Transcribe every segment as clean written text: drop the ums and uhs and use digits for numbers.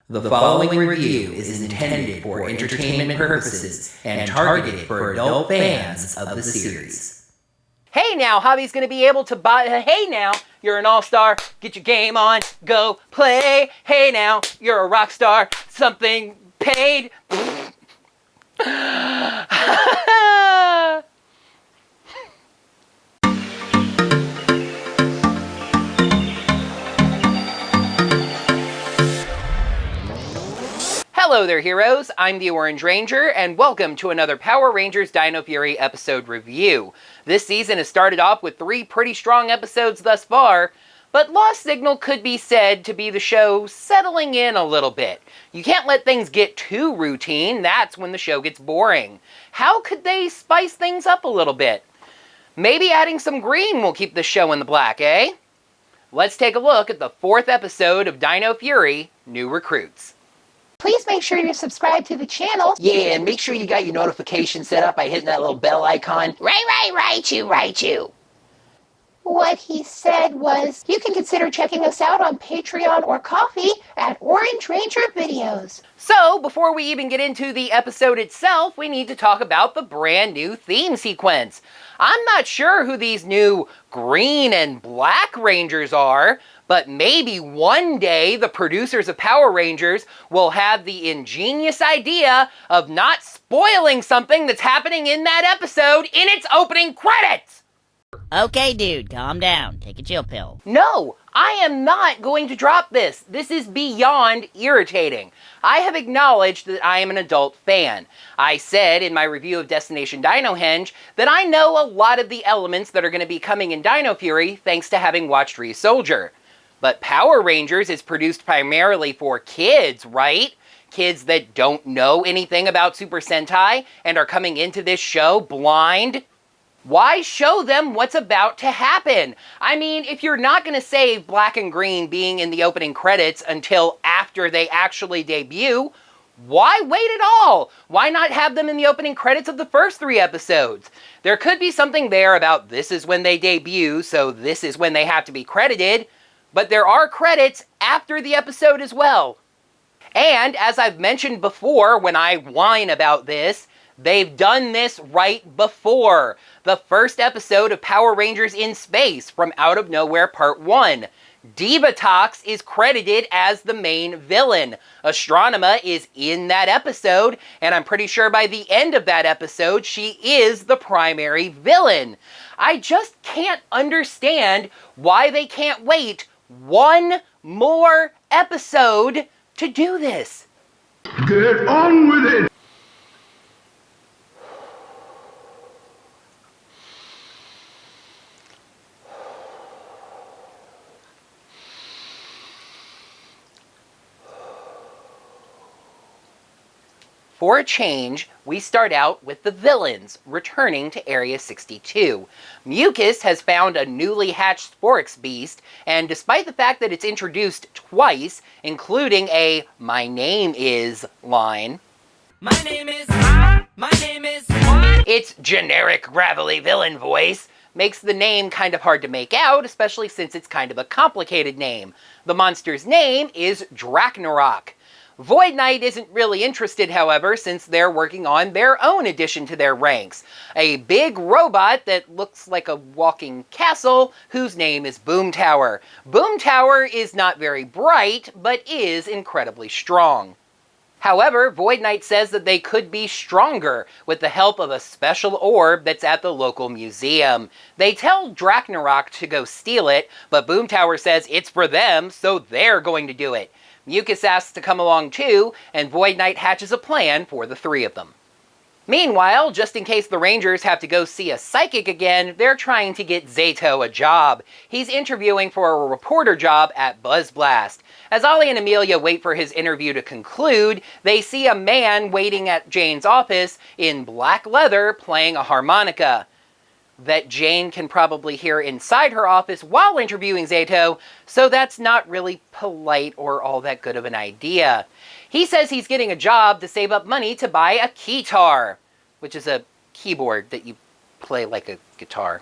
The following review is intended for entertainment purposes and targeted for adult fans of the series. Hey now, Javi's gonna be able to buy. Hey now, you're an all-star. Get your game on, go play. Hey now, you're a rock star. Something paid. Hello there, heroes. I'm the Orange Ranger, and welcome to another Power Rangers Dino Fury episode review. This season has started off with 3 pretty strong episodes thus far, but Lost Signal could be said to be the show settling in a little bit. You can't let things get too routine, that's when the show gets boring. How could they spice things up a little bit? Maybe adding some green will keep the show in the black, eh? Let's take a look at the 4th episode of Dino Fury, New Recruits. Please make sure you're subscribed to the channel. Yeah, and make sure you got your notifications set up by hitting that little bell icon. Right you. What he said was, you can consider checking us out on Patreon or Ko-fi at Orange Ranger Videos. So, before we even get into the episode itself, we need to talk about the brand new theme sequence. I'm not sure who these new green and black Rangers are, but maybe one day the producers of Power Rangers will have the ingenious idea of not spoiling something that's happening in that episode in its opening credits! Okay, dude, calm down. Take a chill pill. No, I am not going to drop this. This is beyond irritating. I have acknowledged that I am an adult fan. I said in my review of Destination Dino Henge that I know a lot of the elements that are going to be coming in Dino Fury thanks to having watched Re-Soldier. But Power Rangers is produced primarily for kids, right? Kids that don't know anything about Super Sentai and are coming into this show blind. Why show them what's about to happen? I mean, if you're not going to save Black and Green being in the opening credits until after they actually debut, why wait at all? Why not have them in the opening credits of the first 3 episodes? There could be something there about this is when they debut, so this is when they have to be credited, but there are credits after the episode as well. And as I've mentioned before when I whine about this, they've done this right before. The first episode of Power Rangers in Space from Out of Nowhere Part 1. Divatox is credited as the main villain. Astronema is in that episode, and I'm pretty sure by the end of that episode, she is the primary villain. I just can't understand why they can't wait one more episode to do this. Get on with it! For a change, we start out with the villains returning to Area 62. Mucus has found a newly hatched Sporix beast, and despite the fact that it's introduced twice, including a "My name is" line, its generic gravelly villain voice makes the name kind of hard to make out, especially since it's kind of a complicated name. The monster's name is Drachnarok. Void Knight isn't really interested, however, since they're working on their own addition to their ranks. A big robot that looks like a walking castle, whose name is Boom Tower. Boom Tower is not very bright, but is incredibly strong. However, Void Knight says that they could be stronger with the help of a special orb that's at the local museum. They tell Drachnarok to go steal it, but Boom Tower says it's for them, so they're going to do it. Mucus asks to come along too, and Void Knight hatches a plan for the 3 of them. Meanwhile, just in case the Rangers have to go see a psychic again, they're trying to get Zato a job. He's interviewing for a reporter job at Buzz Blast. As Ollie and Amelia wait for his interview to conclude, they see a man waiting at Jane's office in black leather playing a harmonica that Jane can probably hear inside her office while interviewing Zato, so that's not really polite or all that good of an idea. He says he's getting a job to save up money to buy a keytar, which is a keyboard that you play like a guitar.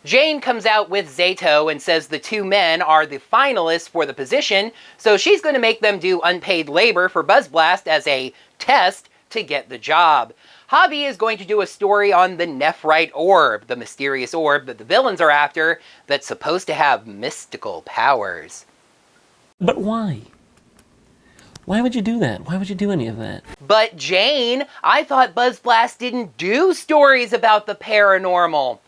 Jane comes out with Zato and says the two men are the finalists for the position, so she's going to make them do unpaid labor for Buzzblast as a test to get the job. Javi is going to do a story on the Nephrite Orb, the mysterious orb that the villains are after, that's supposed to have mystical powers. But why? Why would you do that? Why would you do any of that? But Jane, I thought Buzzblast didn't do stories about the paranormal.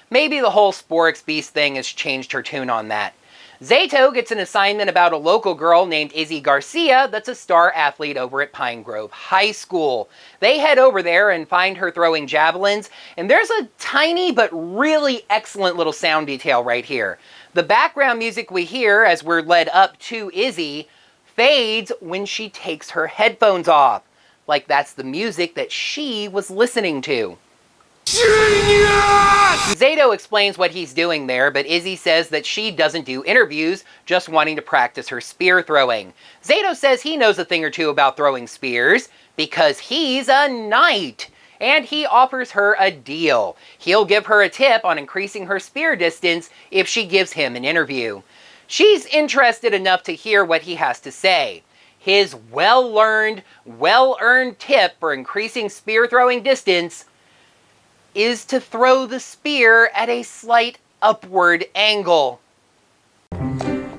Maybe the whole Sporix Beast thing has changed her tune on that. Zato gets an assignment about a local girl named Izzy Garcia that's a star athlete over at Pine Grove High School. They head over there and find her throwing javelins, and there's a tiny but really excellent little sound detail right here. The background music we hear as we're led up to Izzy fades when she takes her headphones off. Like that's the music that she was listening to. Zato explains what he's doing there, but Izzy says that she doesn't do interviews, just wanting to practice her spear throwing. Zato says he knows a thing or two about throwing spears, because he's a knight, and he offers her a deal. He'll give her a tip on increasing her spear distance if she gives him an interview. She's interested enough to hear what he has to say. His well-learned, well-earned tip for increasing spear throwing distance is to throw the spear at a slight upward angle.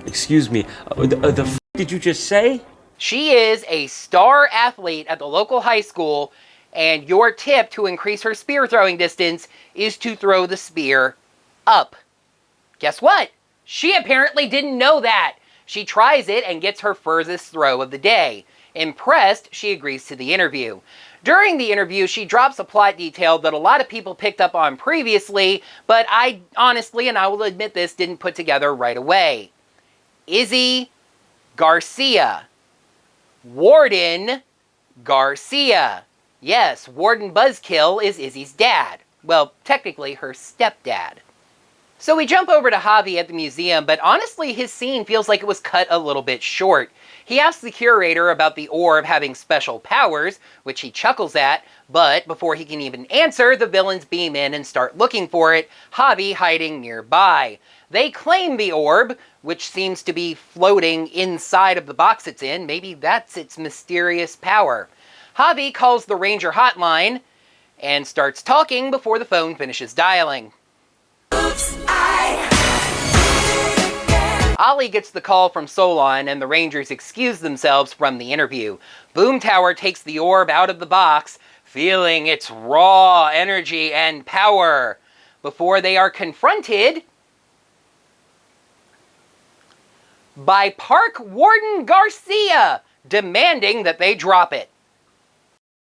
Excuse me, the f*** did you just say? She is a star athlete at the local high school, and your tip to increase her spear throwing distance is to throw the spear up. Guess what? She apparently didn't know that. She tries it and gets her furthest throw of the day. Impressed, she agrees to the interview. During the interview, she drops a plot detail that a lot of people picked up on previously, but I honestly, and I will admit this, didn't put together right away. Izzy Garcia. Warden Garcia. Yes, Warden Buzzkill is Izzy's dad. Well, technically her stepdad. So we jump over to Javi at the museum, but honestly his scene feels like it was cut a little bit short. He asks the curator about the orb having special powers, which he chuckles at, but before he can even answer, the villains beam in and start looking for it, Javi hiding nearby. They claim the orb, which seems to be floating inside of the box it's in. Maybe that's its mysterious power. Javi calls the Ranger hotline and starts talking before the phone finishes dialing. Ollie gets the call from Solon, and the Rangers excuse themselves from the interview. Boomtower takes the orb out of the box, feeling its raw energy and power, before they are confronted by Park Warden Garcia, demanding that they drop it.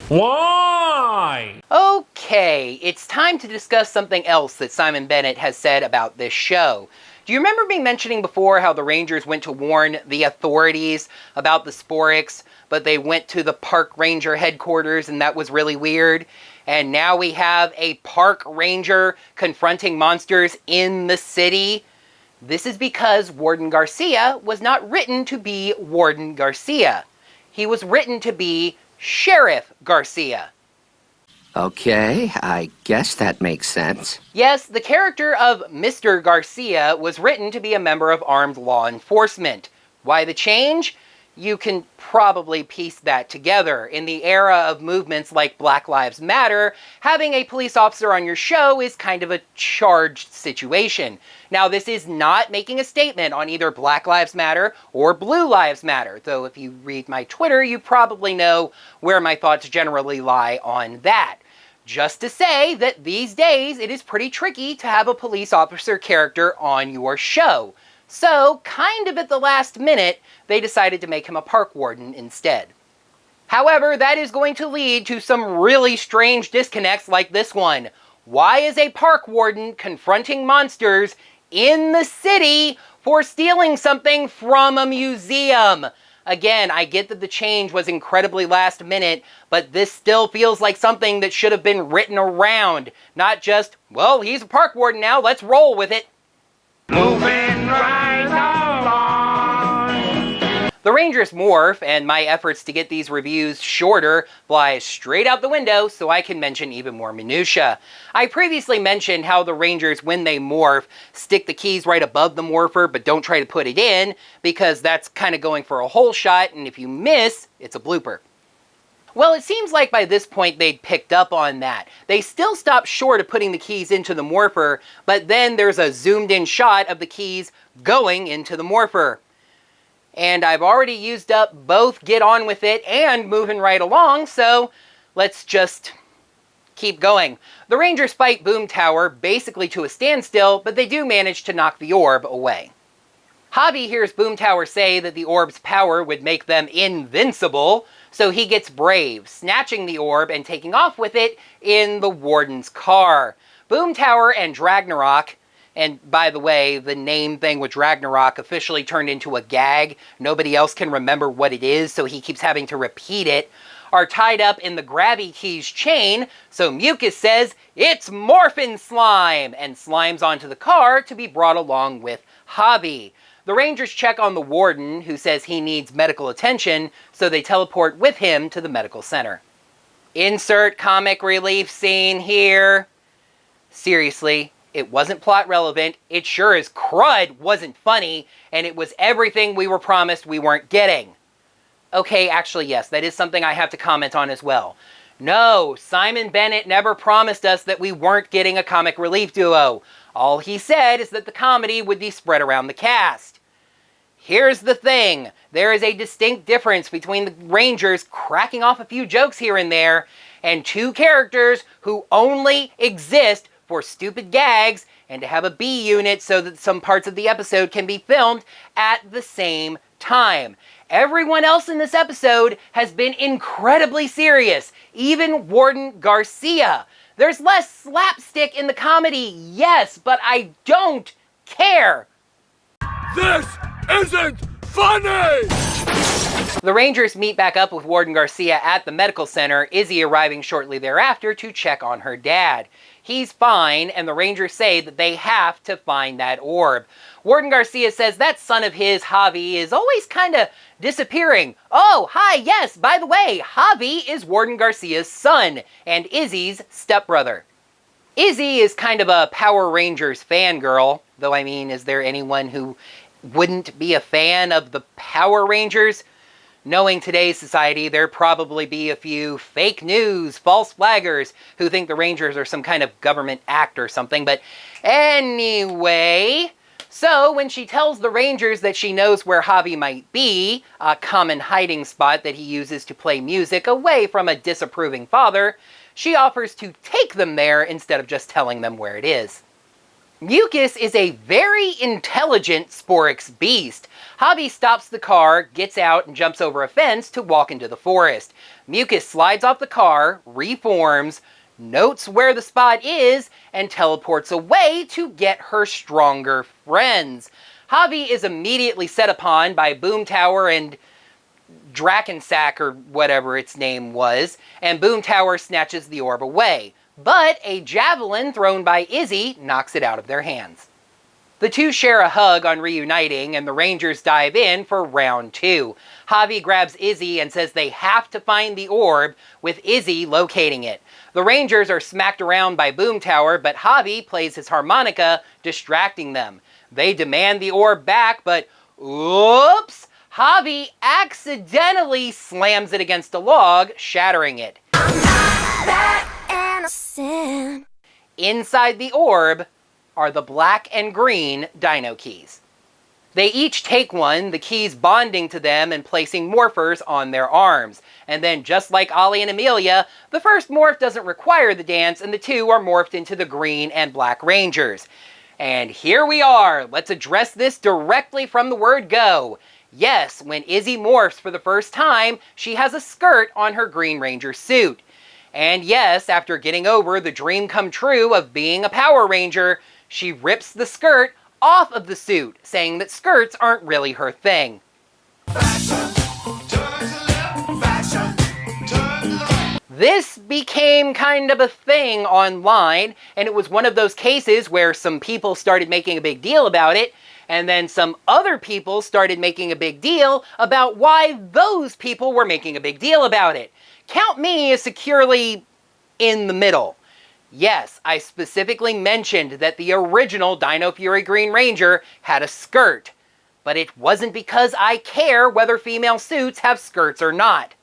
Why? Okay, it's time to discuss something else that Simon Bennett has said about this show. Do you remember me mentioning before how the Rangers went to warn the authorities about the Sporix, but they went to the park ranger headquarters and that was really weird? And now we have a park ranger confronting monsters in the city? This is because Warden Garcia was not written to be Warden Garcia. He was written to be Sheriff Garcia. Okay, I guess that makes sense. Yes, the character of Mr. Garcia was written to be a member of armed law enforcement. Why the change? You can probably piece that together. In the era of movements like Black Lives Matter, having a police officer on your show is kind of a charged situation. Now, this is not making a statement on either Black Lives Matter or Blue Lives Matter, though if you read my Twitter, you probably know where my thoughts generally lie on that. Just to say that these days, it is pretty tricky to have a police officer character on your show. So, kind of at the last minute, they decided to make him a park warden instead. However, that is going to lead to some really strange disconnects like this one. Why is a park warden confronting monsters in the city for stealing something from a museum? Again, I get that the change was incredibly last minute, but this still feels like something that should have been written around. Not just, well, he's a park warden now, let's roll with it. Moving right along. The Rangers Morph and my efforts to get these reviews shorter fly straight out the window so I can mention even more minutia. I previously mentioned how the Rangers, when they morph, stick the keys right above the morpher but don't try to put it in, because that's kind of going for a whole shot, and if you miss, it's a blooper. Well, it seems like by this point they'd picked up on that. They still stopped short of putting the keys into the morpher, but then there's a zoomed in shot of the keys going into the morpher. And I've already used up both Get On With It and Moving Right Along, so let's just keep going. The Rangers fight Boom Tower basically to a standstill, but they do manage to knock the orb away. Hobby hears Boom Tower say that the orb's power would make them invincible, so he gets brave, snatching the orb and taking off with it in the Warden's car. Boom Tower and Ragnarok, and by the way, the name thing with Ragnarok officially turned into a gag. Nobody else can remember what it is, so he keeps having to repeat it, are tied up in the Grabby Keys chain, so Mucus says, "It's Morphin' Slime!" and slimes onto the car to be brought along with Hobby. The Rangers check on the Warden, who says he needs medical attention, so they teleport with him to the medical center. Insert comic relief scene here. Seriously, it wasn't plot relevant, it sure as crud wasn't funny, and it was everything we were promised we weren't getting. Okay, actually yes, that is something I have to comment on as well. No, Simon Bennett never promised us that we weren't getting a comic relief duo. All he said is that the comedy would be spread around the cast. Here's the thing, there is a distinct difference between the Rangers cracking off a few jokes here and there, and two characters who only exist for stupid gags and to have a B unit so that some parts of the episode can be filmed at the same time. Everyone else in this episode has been incredibly serious, even Warden Garcia. There's less slapstick in the comedy, yes, but I don't care. This isn't funny! The Rangers meet back up with Warden Garcia at the medical center, Izzy arriving shortly thereafter to check on her dad. He's fine, and the Rangers say that they have to find that orb. Warden Garcia says that son of his, Javi, is always kind of disappearing. Oh, hi, yes, by the way, Javi is Warden Garcia's son, and Izzy's stepbrother. Izzy is kind of a Power Rangers fangirl, though I mean, is there anyone who wouldn't be a fan of the Power Rangers? Knowing today's society, there'd probably be a few fake news, false flaggers, who think the Rangers are some kind of government act or something, but anyway, so when she tells the Rangers that she knows where Javi might be, a common hiding spot that he uses to play music away from a disapproving father, she offers to take them there instead of just telling them where it is. Mucus is a very intelligent Sporix beast. Javi stops the car, gets out, and jumps over a fence to walk into the forest. Mucus slides off the car, reforms, notes where the spot is, and teleports away to get her stronger friends. Javi is immediately set upon by Boom Tower and Drakensack, or whatever its name was, and Boom Tower snatches the orb away. But a javelin thrown by Izzy knocks it out of their hands. The two share a hug on reuniting, and the Rangers dive in for round 2. Javi grabs Izzy and says they have to find the orb, with Izzy locating it. The Rangers are smacked around by Boom Tower, but Javi plays his harmonica, distracting them. They demand the orb back, but oops! Javi accidentally slams it against a log, shattering it. Inside the orb are the black and green Dyno Keys. They each take one, the keys bonding to them and placing morphers on their arms. And then, just like Ollie and Amelia, the first morph doesn't require the dance, and the two are morphed into the green and black Rangers. And here we are! Let's address this directly from the word go. Yes, when Izzy morphs for the first time, she has a skirt on her Green Ranger suit. And yes, after getting over the dream come true of being a Power Ranger, she rips the skirt off of the suit, saying that skirts aren't really her thing. This became kind of a thing online, and it was one of those cases where some people started making a big deal about it, And then some other people started making a big deal about why those people were making a big deal about it. Count me as securely in the middle. Yes, I specifically mentioned that the original Dino Fury Green Ranger had a skirt, but it wasn't because I care whether female suits have skirts or not.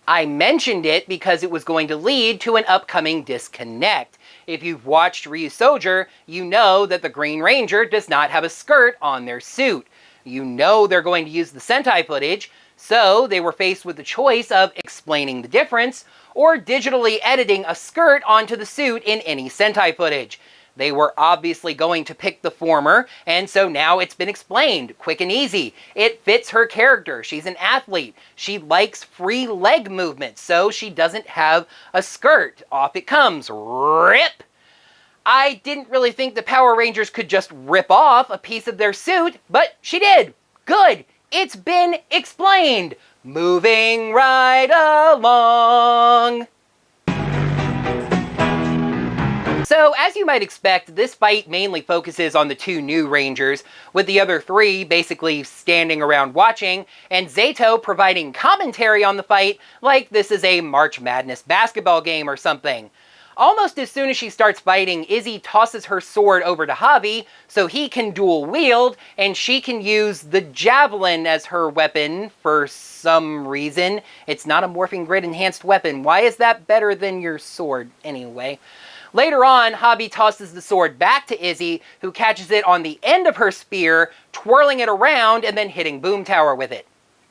I mentioned it because it was going to lead to an upcoming disconnect. If you've watched Ryusoulger, you know that the Green Ranger does not have a skirt on their suit. You know they're going to use the Sentai footage, so they were faced with the choice of explaining the difference or digitally editing a skirt onto the suit in any Sentai footage. They were obviously going to pick the former, and so now it's been explained, quick and easy. It fits her character. She's an athlete. She likes free leg movements, so she doesn't have a skirt. Off it comes. Rip! I didn't really think the Power Rangers could just rip off a piece of their suit, but she did. Good. It's been explained. Moving right along. So, as you might expect, this fight mainly focuses on the two new Rangers, with the other three basically standing around watching, and Zato providing commentary on the fight like this is a March Madness basketball game or something. Almost as soon as she starts fighting, Izzy tosses her sword over to Javi so he can dual wield, and she can use the javelin as her weapon for some reason. It's not a morphing grid enhanced weapon. Why is that better than your sword anyway? Later on, Javi tosses the sword back to Izzy, who catches it on the end of her spear, twirling it around and then hitting Boom Tower with it.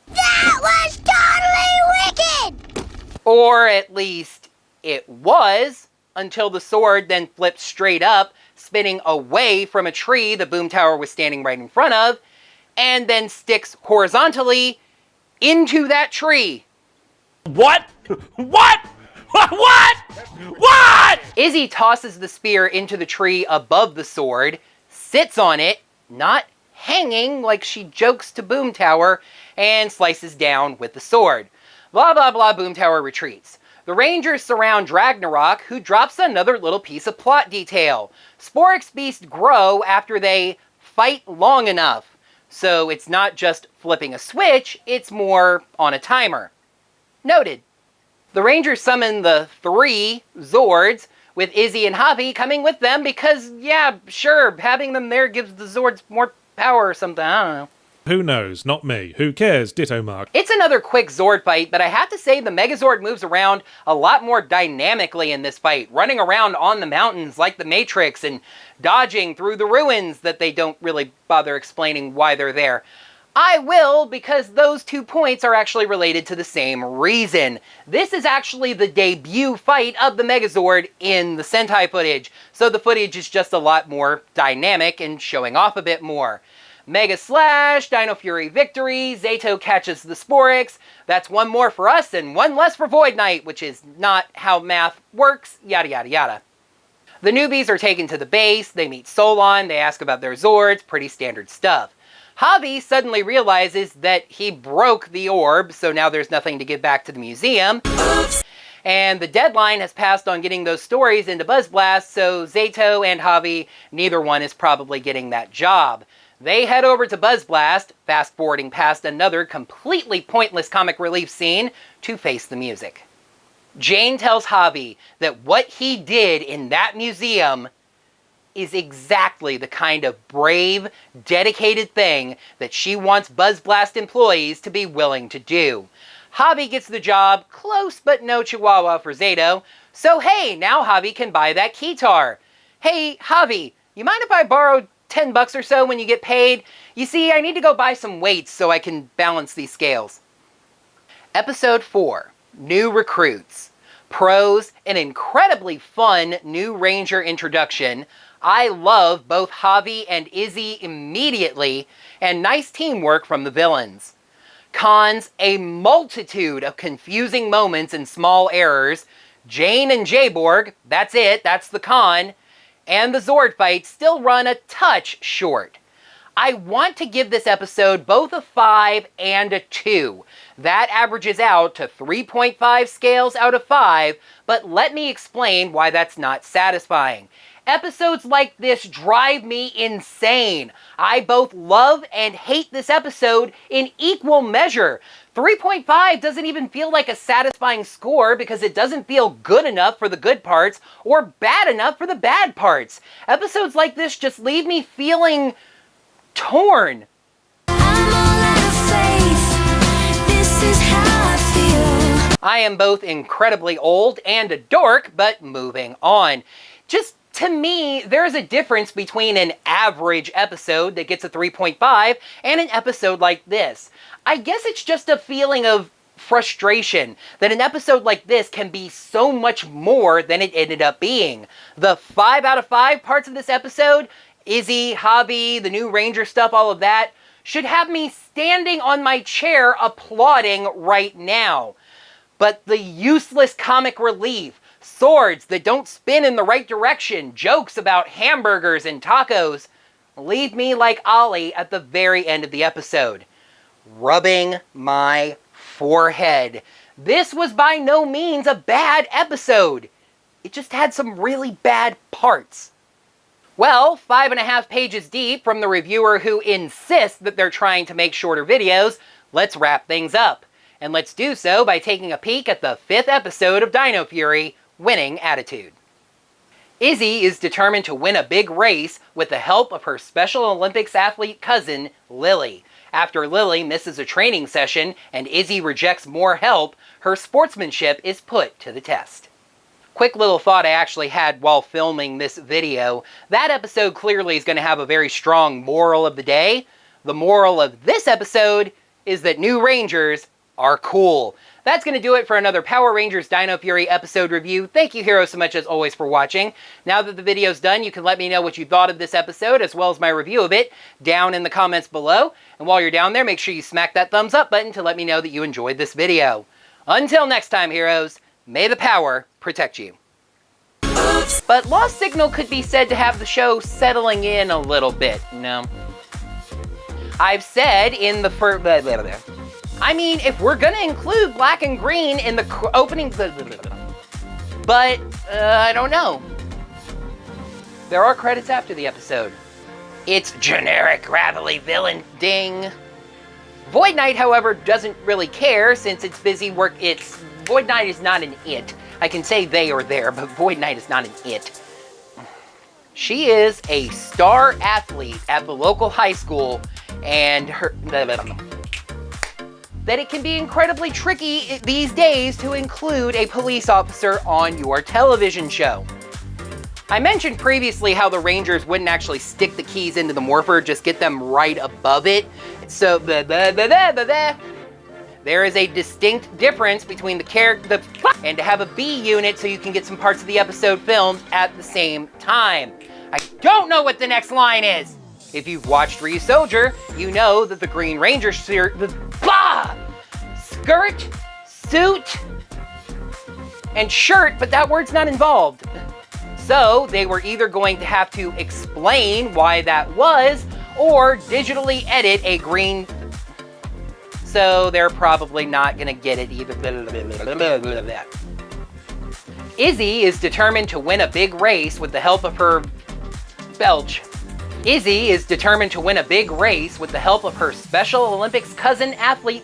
That was totally wicked! Or at least it was, until the sword then flips straight up, spinning away from a tree the Boom Tower was standing right in front of, and then sticks horizontally into that tree. What? What? What? What? Izzy tosses the spear into the tree above the sword, sits on it, not hanging like she jokes to Boom Tower, and slices down with the sword. Blah blah blah, Boom Tower retreats. The Rangers surround Ragnarok, who drops another little piece of plot detail. Sporix beasts grow after they fight long enough. So it's not just flipping a switch, it's more on a timer. Noted. The Rangers summon the 3 Zords, with Izzy and Javi coming with them because, yeah, sure, having them there gives the Zords more power or something, I don't know. Who knows? Not me. Who cares? Ditto mark. It's another quick Zord fight, but I have to say the Megazord moves around a lot more dynamically in this fight, running around on the mountains like the Matrix and dodging through the ruins that they don't really bother explaining why they're there. I will, because those 2 points are actually related to the same reason. This is actually the debut fight of the Megazord in the Sentai footage, so the footage is just a lot more dynamic and showing off a bit more. Mega Slash, Dino Fury victory, Zato catches the Sporix, that's 1 more for us and 1 less for Void Knight, which is not how math works, yada yada yada. The newbies are taken to the base, they meet Solon, they ask about their Zords, pretty standard stuff. Javi suddenly realizes that he broke the orb, so now there's nothing to give back to the museum. Oops. And the deadline has passed on getting those stories into BuzzBlast, so Zato and Javi, neither one is probably getting that job. They head over to BuzzBlast, fast-forwarding past another completely pointless comic relief scene, to face the music. Jane tells Javi that what he did in that museum is exactly the kind of brave, dedicated thing that she wants BuzzBlast employees to be willing to do. Javi gets the job, close but no chihuahua for Zato, so hey, now Javi can buy that keytar. Hey, Javi, you mind if I borrow $10 or so when you get paid? You see, I need to go buy some weights so I can balance these scales. Episode 4, New Recruits. Pros, an incredibly fun new Ranger introduction. I love both Javi and Izzy immediately, and nice teamwork from the villains. Cons, a multitude of confusing moments and small errors. Jane and Jayborg, that's it, that's the con. And the Zord fights still run a touch short. I want to give this episode both a 5 and a 2. That averages out to 3.5 scales out of 5, but let me explain why that's not satisfying. Episodes like this drive me insane. I both love and hate this episode in equal measure. 3.5 doesn't even feel like a satisfying score because it doesn't feel good enough for the good parts or bad enough for the bad parts. Episodes like this just leave me feeling torn. I am both incredibly old and a dork, but moving on. Just to me, there's a difference between an average episode that gets a 3.5 and an episode like this. I guess it's just a feeling of frustration that an episode like this can be so much more than it ended up being. The 5 out of 5 parts of this episode, Izzy, Hobby, the new Ranger stuff, all of that, should have me standing on my chair applauding right now. But the useless comic relief, swords that don't spin in the right direction, jokes about hamburgers and tacos, leave me like Ollie at the very end of the episode, rubbing my forehead. This was by no means a bad episode. It just had some really bad parts. Well, 5.5 pages deep from the reviewer who insists that they're trying to make shorter videos, let's wrap things up. And let's do so by taking a peek at the 5th episode of Dino Fury, Winning Attitude. Izzy is determined to win a big race with the help of her Special Olympics athlete cousin, Lily. After Lily misses a training session and Izzy rejects more help, her sportsmanship is put to the test. Quick little thought I actually had while filming this video. That episode clearly is going to have a very strong moral of the day. The moral of this episode is that new Rangers are cool. That's going to do it for another Power Rangers Dino Fury episode review. Thank you, heroes, so much as always for watching. Now that the video's done, you can let me know what you thought of this episode, as well as my review of it, down in the comments below. And while you're down there, make sure you smack that thumbs up button to let me know that you enjoyed this video. Until next time, heroes, may the power protect you. But Lost Signal could be said to have the show settling in a little bit, no? I've said in the first... I mean, if we're gonna include black and green in the opening... But, I don't know. There are credits after the episode. It's generic, gravelly villain ding. Void Knight, however, doesn't really care since it's busy work. Void Knight is not an it. I can say they or there, but Void Knight is not an it. She is a star athlete at the local high school, and that it can be incredibly tricky these days to include a police officer on your television show. I mentioned previously how the Rangers wouldn't actually stick the keys into the morpher, just get them right above it. So, there is a distinct difference between the character and to have a B unit so you can get some parts of the episode filmed at the same time. I don't know what the next line is. If you've watched Soldier, you know that the Green Ranger skirt, suit, and shirt, but that word's not involved. So they were either going to have to explain why that was, or digitally edit a green... So they're probably not gonna get it either. Izzy is determined to win a big race with the help of her... Izzy is determined to win a big race with the help of her Special Olympics cousin athlete